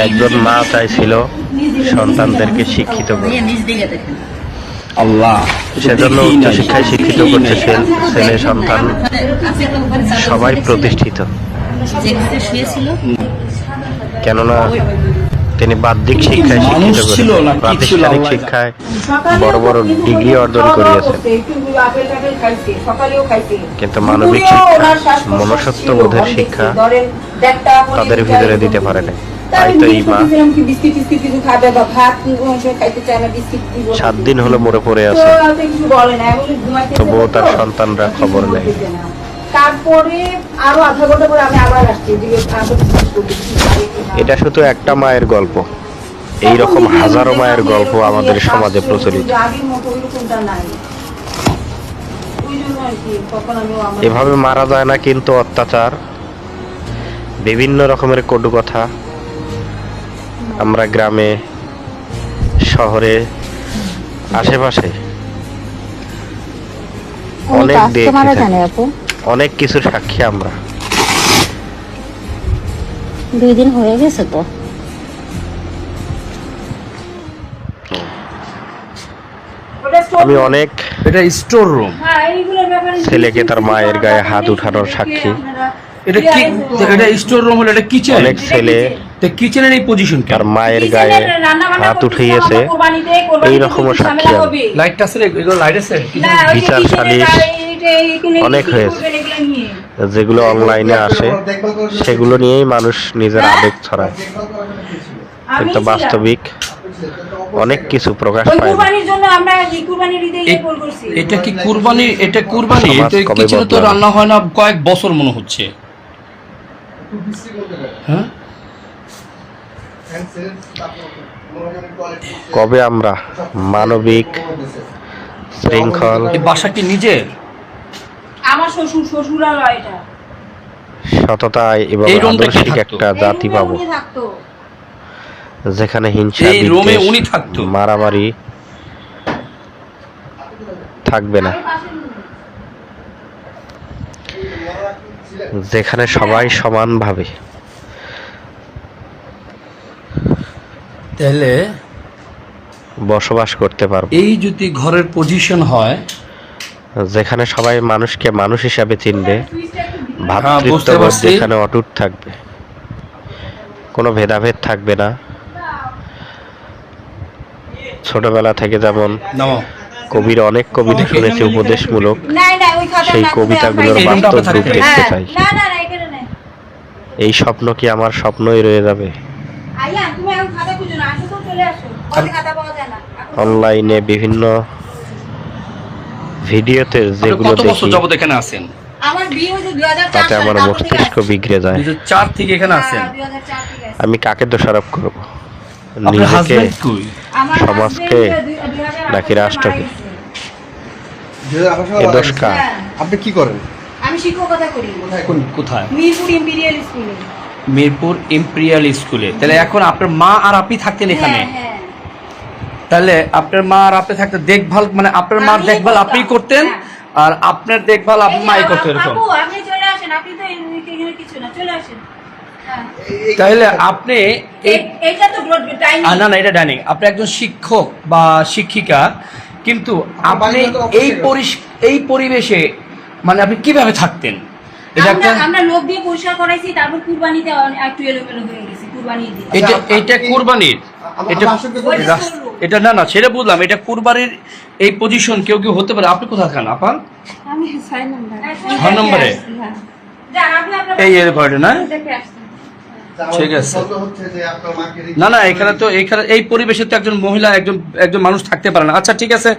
একজন মা চাইছিল সন্তানদেরকে শিক্ষিত করতে, আল্লাহ সেজন্য উচ্চশিক্ষায় শিক্ষিত করছে ছেলে সন্তান সবাই প্রতিষ্ঠিত। কেননা তিনি বাহ্যিক শিক্ষায় শিক্ষিত করেছেন, প্রাতিষ্ঠানিক শিক্ষায় বড় বড় ডিগ্রি অর্জন করিয়েছেন, কিন্তু মানবিক শিক্ষা, মনুষ্যত্ববোধের শিক্ষা তাদের ভিতরে দিতে পারে না। তাই তো এই মা 7 দিন হলো মরে পড়ে আছে, তবুও তার সন্তানরা খবর নেই। তারপরে আরো আধা ঘন্টা পরে আমি আবার আসছি। এটা শুধু একটা মায়ের গল্প, এই রকম হাজারো মায়ের গল্প আমাদের সমাজে প্রচলিত। এভাবে মারা যায় না, কিন্তু অত্যাচার, বিভিন্ন রকমের কটু কথা আমরা গ্রামে, শহরে, আশেপাশে অনেক দেখি, অনেক কিছুর সাক্ষী আমরা। 2 দিন হয়ে গেছে তো। আমি অনেক এটা স্টোর রুম, ছেলেকে তার মায়ের গায়ে হাত উঠানোর সাক্ষী। এটা কি? এটা স্টোর রুম হলো, এটা কিচেন। অনেক ছেলে কিচেনের এই পজিশন তার মায়ের গায়ে হাত উঠিয়েছে, এইরকমও সাক্ষী আমি। লাইট আছে, এগুলো লাইট আছে। বিচার সালিশ অনেক হয়েছে, যেগুলো অনলাইনে আসে সেগুলো নিয়েই মানুষ নিজের আবেগ ছড়ায়, কিন্তু বাস্তবিক অনেক কিছু প্রকাশ পায় না। এটা কি কুরবানি? এটা কুরবানি, কিচেনে তো রান্না হয় না কয়েক বছর মনে হচ্ছে। হ্যাঁ, কবে আমরা মানবিক, শৃঙ্খল, বাসা কি নিজের? আমার শ্বশুর শ্বশুরালয় এটা, সততায় এবং আদর্শিক একটা জাতি পাবো, যেখানে হিংসা, বিদ্বেষ, মারামারি থাকবে না, যেখানে সবাই সমানভাবে তাহলে বসবাস করতে পারবে। এই যদি ঘরের পজিশন হয়, যেখানে সবাই মানুষকে মানুষ হিসাবে চিনবে, ভ্রাতৃত্ববোধ যেখানে অটুট থাকবে, কোনো ভেদাভেদ থাকবে না। ছোটবেলা থেকে যেমন কবির অনেক কবিতা শুনেছি উপদেশমূলক, সেই কবিতাগুলোর বাস্তব রূপ দেখতে চাই। এই স্বপ্ন কি আমার স্বপ্নই রয়ে যাবে? অনলাইনে বিভিন্ন ভিডিওতে যেগুলো দেখি তাতে আমার মস্তিষ্ক বিগড়ে যায়। 2004 থেকে এখানে আছেন। আমি কাকে দোষারোপ করব? নিজেকে, সমাজকে, নাকি রাষ্ট্রকে? এ দোষ কার? আপনি কি করেন? আমি শিক্ষকতা করি। কোথায়? মিরপুর ইম্পেরিয়াল স্কুলে। মিরপুর ইম্পেরিয়াল স্কুলে। তাহলে এখন আপনার মা আর আপনি থাকতেন এখানে? তাহলে আপনার মা আর আপনি থাকতে দেখভাল, মানে আপনার মার দেখভাল আপনি করতেন আর আপনার দেখভাল আপনি মাই করতেন, এরকম? আপনি চলে আসেন, আপনি তো এখানে কিছু না, চলে আসেন। তাহলে আপনি এটা তো ডাইনিং না, এটা ডাইনিং। আপনি একজন শিক্ষক বা শিক্ষিকা, কিন্তু আপনি এই পরিবেশে মানে আপনি কিভাবে থাকতেন? আমরা লোক দিয়ে পরিষ্কার করাইছি, তারপর কুরবানিতে একটু এলোমেলো হয়ে গেছে। কুরবানি দিয়ে এটা কুরবানির, এটা না সেটা বুঝলাম। এটা কুরবানির এই পজিশন কেউ হতে পারে। আপনি কোথায় খান আপান? আমি 6 নম্বরে এই এর ঘরে না? ঠিক আছে। না, এখানে এই পরিবেশে তো একজন মহিলা, একজন মানুষ থাকতে পারে না। আচ্ছা ঠিক আছে।